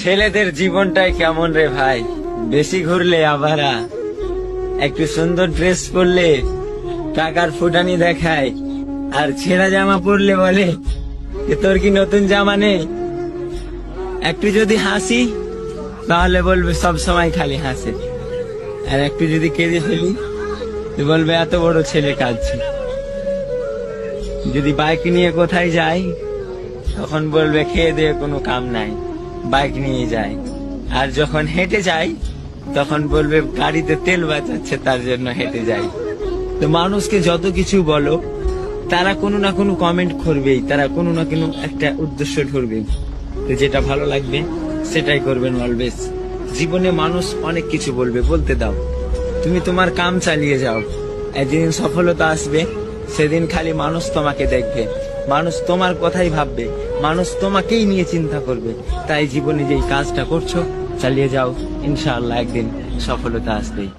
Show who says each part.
Speaker 1: ছেলেদের জীবনটাই কেমন রে ভাই, বেশি ঘুরলে আবারা, একটু সুন্দর ড্রেস পরলে টাকার ফুটানি দেখায়, আর ছেঁড়া জামা পরলে বলে যে তোর কি নতুন জামা নেই। একটু যদি হাসি তাহলে বলবে সব সময় খালি হাসে, আর একটু যদি কেঁদে ফেলি তো বলবে এত বড় ছেলে কাঁদছে। যদি বাইক নিয়ে কোথায় যাই তখন বলবে খেয়ে দিয়ে কোনো কাম নাই, বাইক নিয়ে যায়। আর যখন হেঁটে যাই তখন বলবে গাড়িতে তেল বাঁচাচ্ছে তার জন্য হেঁটে যাই। তো মানুষকে যত কিছু বলো, তারা কোনো না কোনো কমেন্ট করবেই, তারা কোনো না কোনো একটা উদ্দেশ্য ধরবে। তো যেটা ভালো লাগবে সেটাই করবেন অলওয়েজ। জীবনে মানুষ অনেক কিছু বলবে, বলতে দাও, তুমি তোমার কাম চালিয়ে যাও। একদিন সফলতা আসবে, সেদিন খালি মানুষ তোমাকে দেখবে, মানুষ তোমার কথাই ভাববে, মানুষ তোমাকেই নিয়ে চিন্তা করবে। তাই জীবনে যেই কাজটা করছো চালিয়ে যাও, ইনশাআল্লাহ একদিন সফলতা আসবেই।